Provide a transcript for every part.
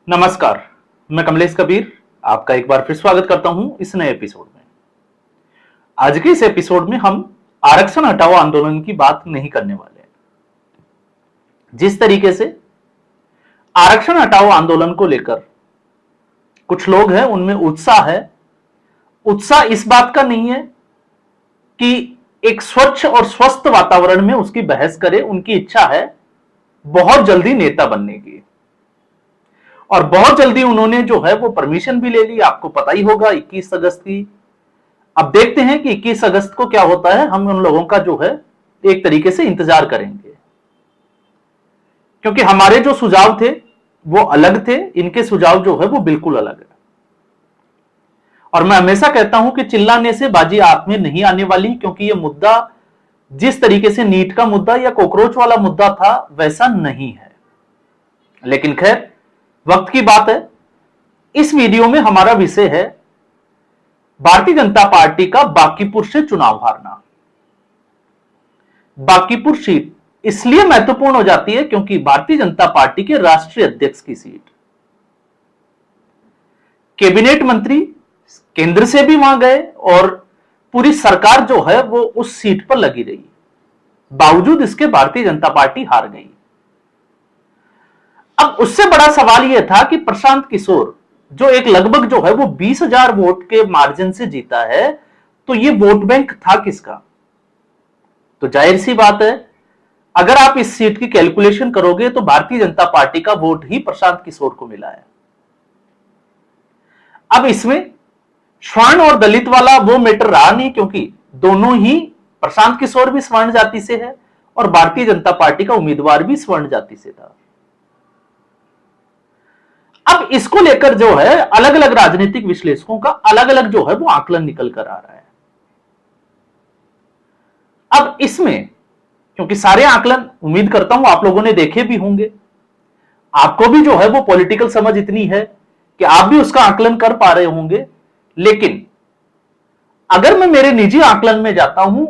नमस्कार, मैं कमलेश कबीर आपका एक बार फिर स्वागत करता हूं इस नए एपिसोड में। आज के इस एपिसोड में हम आरक्षण हटाओ आंदोलन की बात नहीं करने वाले हैं। जिस तरीके से आरक्षण हटाओ आंदोलन को लेकर कुछ लोग हैं, उनमें उत्साह है। उत्साह इस बात का नहीं है कि एक स्वच्छ और स्वस्थ वातावरण में उसकी बहस करे, उनकी इच्छा है बहुत जल्दी नेता बनने की। और बहुत जल्दी उन्होंने जो है वो परमिशन भी ले ली। आपको पता ही होगा 21 अगस्त की। अब देखते हैं कि 21 अगस्त को क्या होता है। हम उन लोगों का जो है एक तरीके से इंतजार करेंगे, क्योंकि हमारे जो सुझाव थे वो अलग थे, इनके सुझाव जो है वो बिल्कुल अलग है। और मैं हमेशा कहता हूं कि चिल्लाने से बाजी आप में नहीं आने वाली, क्योंकि ये मुद्दा जिस तरीके से नीट का मुद्दा या कॉकरोच वाला मुद्दा था वैसा नहीं है। लेकिन खैर, वक्त की बात है। इस वीडियो में हमारा विषय है भारतीय जनता पार्टी का बांकीपुर से चुनाव हारना। बांकीपुर सीट इसलिए महत्वपूर्ण हो जाती है क्योंकि भारतीय जनता पार्टी के राष्ट्रीय अध्यक्ष की सीट, कैबिनेट मंत्री केंद्र से भी वहां गए और पूरी सरकार जो है वो उस सीट पर लगी रही। बावजूद इसके भारतीय जनता पार्टी हार गई। अब उससे बड़ा सवाल यह था कि प्रशांत किशोर जो एक लगभग जो है वो 20,000 वोट के मार्जिन से जीता है, तो ये वोट बैंक था किसका? तो जाहिर सी बात है, अगर आप इस सीट की कैलकुलेशन करोगे तो भारतीय जनता पार्टी का वोट ही प्रशांत किशोर को मिला है। अब इसमें स्वर्ण और दलित वाला वो मैटर रहा नहीं, क्योंकि दोनों ही, प्रशांत किशोर भी स्वर्ण जाति से है और भारतीय जनता पार्टी का उम्मीदवार भी स्वर्ण जाति से था। अब इसको लेकर जो है अलग अलग राजनीतिक विश्लेषकों का अलग अलग जो है वो आकलन निकल कर आ रहा है। अब इसमें क्योंकि सारे आकलन उम्मीद करता हूं आप लोगों ने देखे भी होंगे, आपको भी जो है वो पॉलिटिकल समझ इतनी है कि आप भी उसका आकलन कर पा रहे होंगे। लेकिन अगर मैं मेरे निजी आकलन में जाता हूं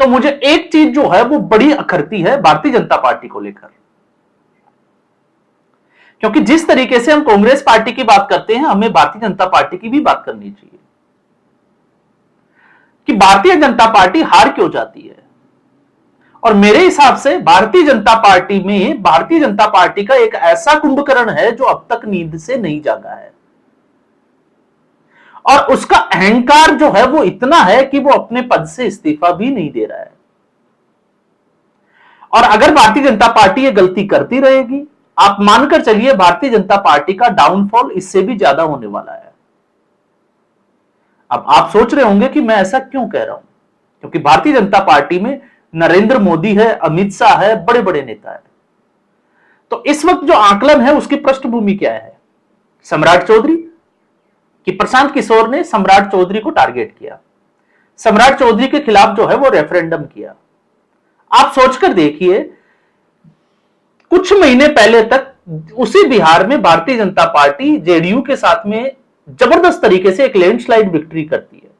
तो मुझे एक चीज जो है वो बड़ी अखरती है भारतीय जनता पार्टी को लेकर। क्योंकि जिस तरीके से हम कांग्रेस पार्टी की बात करते हैं, हमें भारतीय जनता पार्टी की भी बात करनी चाहिए कि भारतीय जनता पार्टी हार क्यों जाती है। और मेरे हिसाब से भारतीय जनता पार्टी में भारतीय जनता पार्टी का एक ऐसा कुंभकर्ण है जो अब तक नींद से नहीं जागा है, और उसका अहंकार जो है वो इतना है कि वो अपने पद से इस्तीफा भी नहीं दे रहा है। और अगर भारतीय जनता पार्टी ये गलती करती रहेगी, आप मानकर चलिए भारतीय जनता पार्टी का डाउनफॉल इससे भी ज्यादा होने वाला है। अब आप सोच रहे होंगे कि मैं ऐसा क्यों कह रहा हूं, क्योंकि भारतीय जनता पार्टी में नरेंद्र मोदी है, अमित शाह है, बड़े बड़े नेता है। तो इस वक्त जो आकलन है उसकी पृष्ठभूमि क्या है? सम्राट चौधरी, कि प्रशांत किशोर ने सम्राट चौधरी को टारगेट किया, सम्राट चौधरी के खिलाफ जो है वो रेफरेंडम किया। आप सोचकर देखिए, कुछ महीने पहले तक उसी बिहार में भारतीय जनता पार्टी जेडीयू के साथ में जबरदस्त तरीके से एक लैंडस्लाइड विक्ट्री करती है,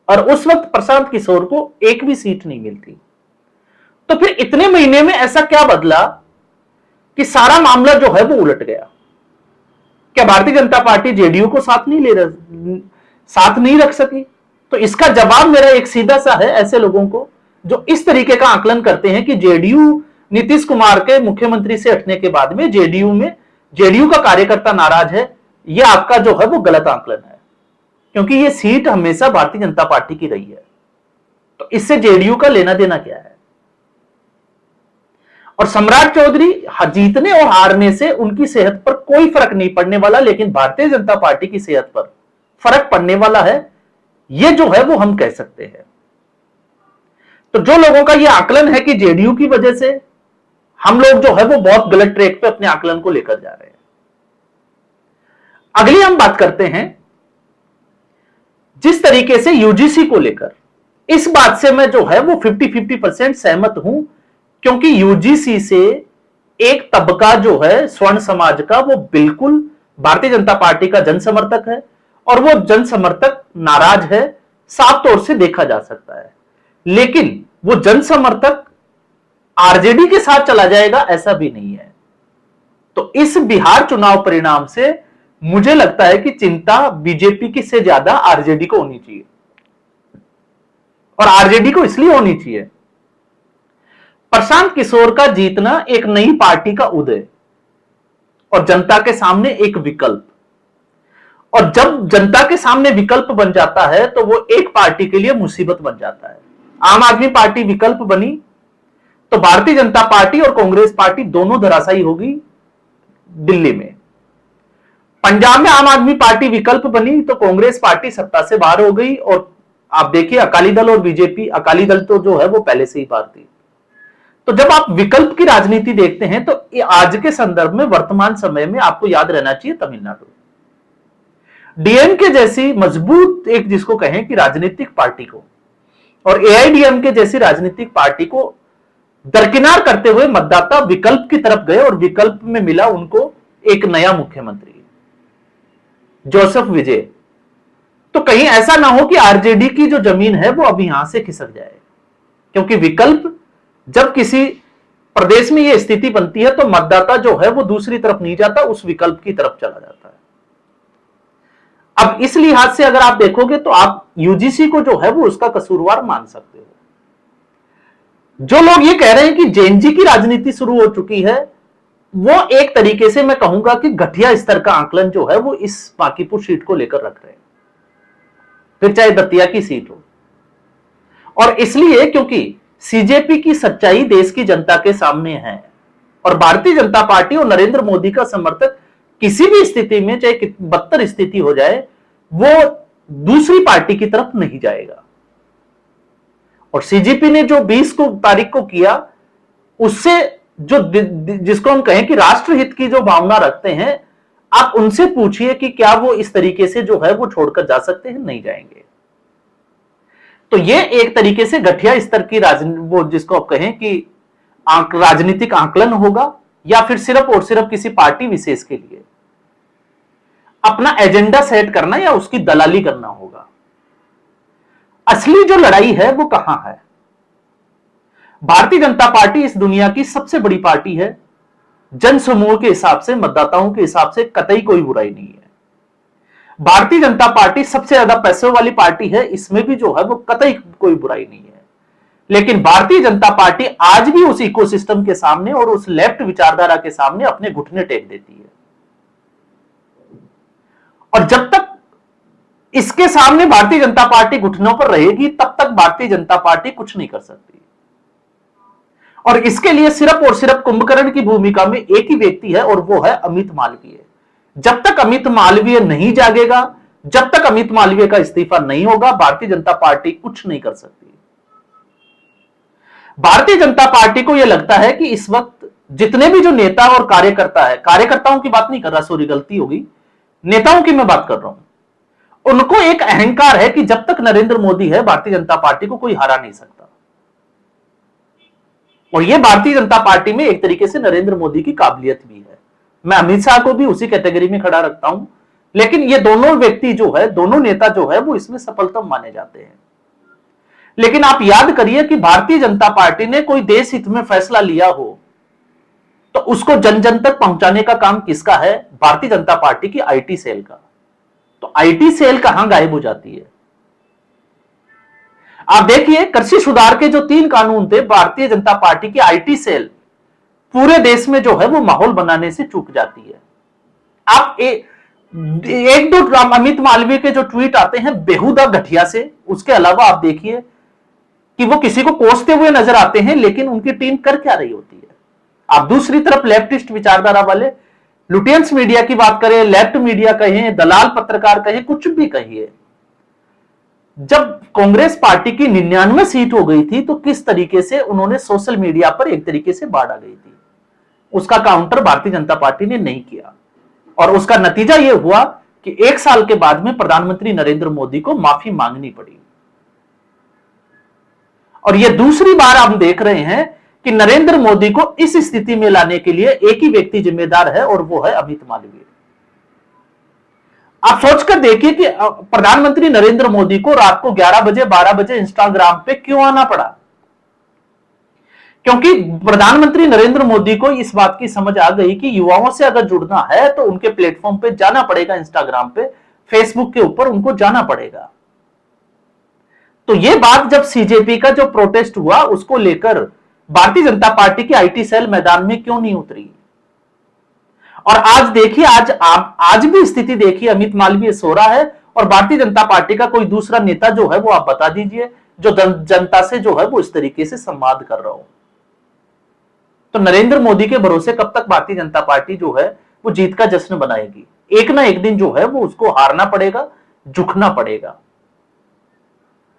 और उस वक्त प्रशांत किशोर को एक भी सीट नहीं मिलती। तो फिर इतने महीने में ऐसा क्या बदला कि सारा मामला जो है वो उलट गया? क्या भारतीय जनता पार्टी जेडीयू को साथ नहीं रख सकी? तो इसका जवाब मेरा एक सीधा सा है ऐसे लोगों को जो इस तरीके का आकलन करते हैं कि जेडीयू नीतीश कुमार के मुख्यमंत्री से हटने के बाद में जेडीयू का कार्यकर्ता नाराज है। यह आपका जो है वो गलत आकलन है, क्योंकि यह सीट हमेशा भारतीय जनता पार्टी की रही है। तो इससे जेडीयू का लेना देना क्या है? और सम्राट चौधरी जीतने और हारने से उनकी सेहत पर कोई फर्क नहीं पड़ने वाला, लेकिन भारतीय जनता पार्टी की सेहत पर फर्क पड़ने वाला है, यह जो है वो हम कह सकते हैं। तो जो लोगों का यह आकलन है कि जेडीयू की वजह से हम लोग जो है वो बहुत गलत ट्रैक पे अपने आकलन को लेकर जा रहे हैं। अगली हम बात करते हैं जिस तरीके से यूजीसी को लेकर, इस बात से मैं जो है वो 50-50% सहमत हूं, क्योंकि यूजीसी से एक तबका जो है स्वर्ण समाज का वो बिल्कुल भारतीय जनता पार्टी का जन समर्थक है, और वो जन समर्थक नाराज है, साफ तौर से देखा जा सकता है। लेकिन वो जन समर्थक आरजेडी के साथ चला जाएगा ऐसा भी नहीं है। तो इस बिहार चुनाव परिणाम से मुझे लगता है कि चिंता बीजेपी की से ज्यादा आरजेडी को होनी चाहिए। और आरजेडी को इसलिए होनी चाहिए, प्रशांत किशोर का जीतना एक नई पार्टी का उदय और जनता के सामने एक विकल्प, और जब जनता के सामने विकल्प बन जाता है तो वो एक पार्टी के लिए मुसीबत बन जाता है। आम आदमी पार्टी विकल्प बनी तो भारतीय जनता पार्टी और कांग्रेस पार्टी दोनों धराशायी होगी दिल्ली में। पंजाब में आम आदमी पार्टी विकल्प बनी तो कांग्रेस पार्टी सत्ता से बाहर हो गई, और आप देखिए अकाली दल और बीजेपी, अकाली दल तो जो है वो पहले से ही बाहर थी। तो जब आप विकल्प की राजनीति देखते हैं तो आज के संदर्भ में वर्तमान समय में आपको याद रहना चाहिए तमिलनाडु, डीएमके जैसी मजबूत एक जिसको कहें कि राजनीतिक पार्टी को और एआईडीएमके जैसी राजनीतिक पार्टी को दरकिनार करते हुए मतदाता विकल्प की तरफ गए, और विकल्प में मिला उनको एक नया मुख्यमंत्री जोसेफ विजय। तो कहीं ऐसा ना हो कि आरजेडी की जो जमीन है वो अब यहां से खिसक जाए, क्योंकि विकल्प जब किसी प्रदेश में यह स्थिति बनती है तो मतदाता जो है वो दूसरी तरफ नहीं जाता, उस विकल्प की तरफ चला जाता है। अब इस लिहाज से अगर आप देखोगे तो आप यूजीसी को जो है वो उसका कसूरवार मान सकते हो। जो लोग ये कह रहे हैं कि जेएनजी की राजनीति शुरू हो चुकी है, वो एक तरीके से मैं कहूंगा कि घटिया स्तर का आंकलन जो है वो इस बांकीपुर सीट को लेकर रख रहे हैं, फिर चाहे दतिया की सीट हो। और इसलिए क्योंकि सीजेपी की सच्चाई देश की जनता के सामने है, और भारतीय जनता पार्टी और नरेंद्र मोदी का समर्थक किसी भी स्थिति में, चाहे बदतर स्थिति हो जाए, वो दूसरी पार्टी की तरफ नहीं जाएगा। और सीजेपी ने जो 20 तारीख को किया, उससे जो जिसको हम कहें कि राष्ट्रहित की जो भावना रखते हैं, आप उनसे पूछिए कि क्या वो इस तरीके से जो है वो छोड़कर जा सकते हैं, नहीं जाएंगे। तो ये एक तरीके से घटिया स्तर की वो जिसको आप कहें कि राजनीतिक आंकलन होगा, या फिर सिर्फ और सिर्फ किसी पार्टी विशेष के लिए अपना एजेंडा सेट करना या उसकी दलाली करना होगा। असली जो लड़ाई है वो कहां है? भारतीय जनता पार्टी इस दुनिया की सबसे बड़ी पार्टी है, जनसमूह के हिसाब से, मतदाताओं के हिसाब से कतई कोई बुराई नहीं है। भारतीय जनता पार्टी सबसे ज्यादा पैसों वाली पार्टी है, इसमें भी जो है वो कतई कोई बुराई नहीं है। लेकिन भारतीय जनता पार्टी आज भी उस इकोसिस्टम के सामने और उस लेफ्ट विचारधारा के सामने अपने घुटने टेक देती है, और जब तक इसके सामने भारतीय जनता पार्टी घुटनों पर रहेगी तब तक भारतीय जनता पार्टी कुछ नहीं कर सकती। और इसके लिए सिर्फ और सिर्फ कुंभकर्ण की भूमिका में एक ही व्यक्ति है, और वो है अमित मालवीय। जब तक अमित मालवीय नहीं जागेगा, जब तक अमित मालवीय का इस्तीफा नहीं होगा, भारतीय जनता पार्टी कुछ नहीं कर सकती। भारतीय जनता पार्टी को यह लगता है कि इस वक्त जितने भी जो नेता और कार्यकर्ता है, कार्यकर्ताओं की बात नहीं कर रहा, सॉरी गलती होगी, नेताओं की मैं बात कर रहा हूं, उनको एक अहंकार है कि जब तक नरेंद्र मोदी है भारतीय जनता पार्टी को कोई हरा नहीं सकता। और यह भारतीय जनता पार्टी में एक तरीके से नरेंद्र मोदी की काबिलियत भी है। मैं अमित शाह को भी उसी कैटेगरी में खड़ा रखता हूं, लेकिन ये दोनों व्यक्ति जो है, दोनों नेता जो है वो इसमें सफलतम माने जाते हैं। लेकिन आप याद करिए कि भारतीय जनता पार्टी ने कोई देश हित में फैसला लिया हो तो उसको जन जन तक पहुंचाने का काम किसका है? भारतीय जनता पार्टी की आईटी सेल का। तो आईटी सेल कहां गायब हो जाती है? आप देखिए, कृषि सुधार के जो 3 कानून थे, भारतीय जनता पार्टी की आईटी सेल पूरे देश में जो है वो माहौल बनाने से चूक जाती है। आप एक दो अमित मालवीय के जो ट्वीट आते हैं बेहुदा घटिया से, उसके अलावा आप देखिए कि वो किसी को कोसते हुए नजर आते हैं, लेकिन उनकी टीम कर क्या रही होती है। आप दूसरी तरफ लेफ्टिस्ट विचारधारा वाले लुटियंस मीडिया की बात करें, लेफ्ट मीडिया कहें, दलाल पत्रकार कहें, कुछ भी कहिए, जब कांग्रेस पार्टी की 99 सीट हो गई थी तो किस तरीके से उन्होंने सोशल मीडिया पर एक तरीके से बाढ़ आ गई थी, उसका काउंटर भारतीय जनता पार्टी ने नहीं किया। और उसका नतीजा यह हुआ कि 1 साल के बाद में प्रधानमंत्री नरेंद्र मोदी को माफी मांगनी पड़ी। और यह दूसरी बार हम देख रहे हैं कि नरेंद्र मोदी को इस स्थिति में लाने के लिए एक ही व्यक्ति जिम्मेदार है, और वो है अमित मालवीय। आप सोचकर देखिए कि प्रधानमंत्री नरेंद्र मोदी को रात को 11 बजे 12 बजे इंस्टाग्राम पे क्यों आना पड़ा? क्योंकि प्रधानमंत्री नरेंद्र मोदी को इस बात की समझ आ गई कि युवाओं से अगर जुड़ना है तो उनके प्लेटफॉर्म पे जाना पड़ेगा, इंस्टाग्राम पे, फेसबुक के ऊपर उनको जाना पड़ेगा। तो यह बात जब सीजेपी का जो प्रोटेस्ट हुआ उसको लेकर भारतीय जनता पार्टी की आईटी सेल मैदान में क्यों नहीं उतरी? और आज देखिए, आज भी स्थिति देखिए, अमित मालवीय सो रहा है और भारतीय जनता पार्टी का कोई दूसरा नेता जो है वो आप बता दीजिए जो जनता से जो है वो इस तरीके से संवाद कर रहा हो। तो नरेंद्र मोदी के भरोसे कब तक भारतीय जनता पार्टी जो है वो जीत का जश्न बनाएगी? एक ना एक दिन जो है वो उसको हारना पड़ेगा, झुकना पड़ेगा।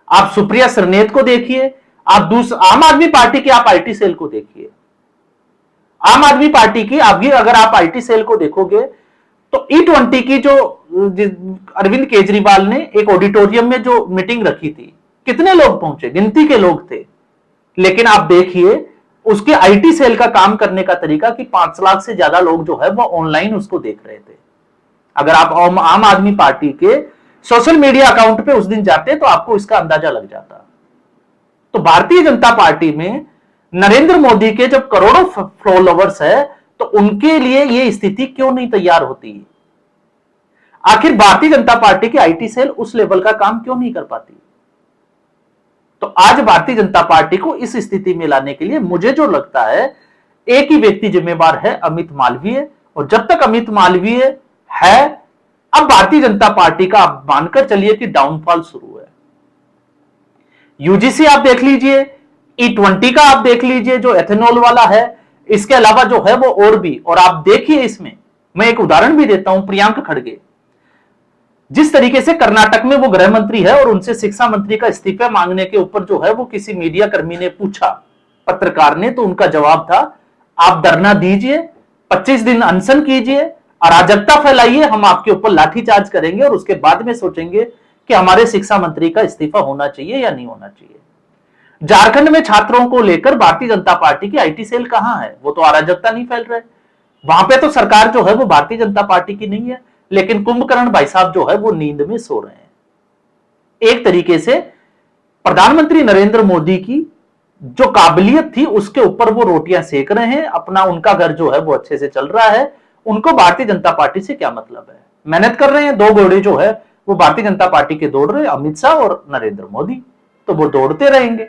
आप सुप्रिया श्रीनेत को देखिए, आप आम आदमी पार्टी की आप आईटी सेल को देखिए। आम आदमी पार्टी की अगर आप आईटी सेल को देखोगे तो E20 की जो अरविंद केजरीवाल ने एक ऑडिटोरियम में जो मीटिंग रखी थी, कितने लोग पहुंचे? गिनती के लोग थे। लेकिन आप देखिए उसके आईटी सेल का काम करने का तरीका कि 5 लाख से ज्यादा लोग जो है वो ऑनलाइन उसको देख रहे थे। अगर आप आम आदमी पार्टी के सोशल मीडिया अकाउंट पे उस दिन जाते तो आपको इसका अंदाजा लग जाता। तो भारतीय जनता पार्टी में नरेंद्र मोदी के जब करोड़ों फॉलोवर्स है तो उनके लिए यह स्थिति क्यों नहीं तैयार होती? आखिर भारतीय जनता पार्टी की आईटी सेल उस लेवल का काम क्यों नहीं कर पाती? तो आज भारतीय जनता पार्टी को इस स्थिति में लाने के लिए मुझे जो लगता है एक ही व्यक्ति जिम्मेवार है, अमित मालवीय। और जब तक अमित मालवीय है, अब भारतीय जनता पार्टी का आप मानकर चलिए कि डाउनफॉल शुरू है। यूजीसी आप देख लीजिए, E20 का आप देख लीजिए जो एथेनॉल वाला है, इसके अलावा जो है वो और भी। और आप देखिए इसमें मैं एक उदाहरण भी देता हूं, प्रियंक खड़गे जिस तरीके से कर्नाटक में वो गृह मंत्री है और उनसे शिक्षा मंत्री का इस्तीफा मांगने के ऊपर जो है वो किसी मीडिया कर्मी ने पूछा, पत्रकार ने, तो उनका जवाब था आप धरना दीजिए, 25 दिन अनशन कीजिए, अराजकता फैलाइए, हम आपके ऊपर लाठीचार्ज करेंगे और उसके बाद में सोचेंगे कि हमारे शिक्षा मंत्री का इस्तीफा होना चाहिए या नहीं होना चाहिए। झारखंड में छात्रों को लेकर भारतीय जनता पार्टी की आईटी सेल कहां है? वो तो अराजकता नहीं फैल रहे। वहां पे तो सरकार जो है वो भारतीय जनता पार्टी की नहीं है, लेकिन कुंभकर्ण भाई साहब जो है वो नींद में सो रहे हैं। एक तरीके से प्रधानमंत्री नरेंद्र मोदी की जो काबिलियत थी उसके ऊपर वो रोटियां सेक रहे हैं, अपना उनका घर जो है वो अच्छे से चल रहा है। उनको भारतीय जनता पार्टी से क्या मतलब है? मेहनत कर रहे हैं, दो घोड़े जो है वो भारतीय जनता पार्टी के दौड़ रहे हैं, अमित शाह और नरेंद्र मोदी, तो वो दौड़ते रहेंगे।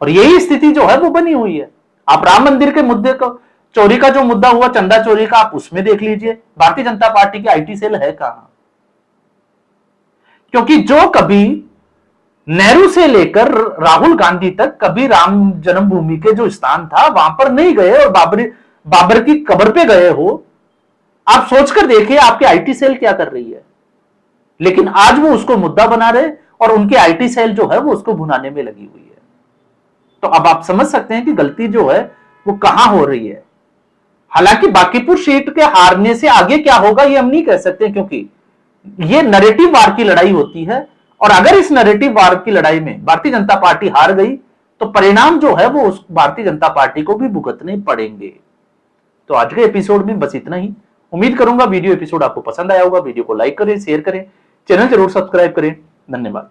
और यही स्थिति जो है वो बनी हुई है। आप राम मंदिर के मुद्दे को, चोरी का जो मुद्दा हुआ, चंदा चोरी का, आप उसमें देख लीजिए भारतीय जनता पार्टी की आईटी सेल है कहां? क्योंकि जो कभी नेहरू से लेकर राहुल गांधी तक कभी राम जन्मभूमि के जो स्थान था वहां पर नहीं गए और बाबर की कब्र पे गए हो, आप सोचकर देखिए आपकी आईटी सेल क्या कर रही है। लेकिन आज वो उसको मुद्दा बना रहे और उनकी आईटी सेल जो है वो उसको भुनाने में लगी हुई है। तो अब आप समझ सकते हैं कि गलती जो है वो कहां हो रही है। हालांकि बांकीपुर सीट के हारने से आगे क्या होगा ये हम नहीं कह सकते, क्योंकि ये नैरेटिव वार की लड़ाई होती है। और अगर इस नैरेटिव वार की लड़ाई में भारतीय जनता पार्टी हार गई तो परिणाम जो है वो उस भारतीय जनता पार्टी को भी भुगतने पड़ेंगे। तो आज के एपिसोड में बस इतना ही। उम्मीद करूंगा वीडियो एपिसोड आपको पसंद आया होगा। वीडियो को लाइक करें, शेयर करें, चैनल जरूर सब्सक्राइब करें। धन्यवाद।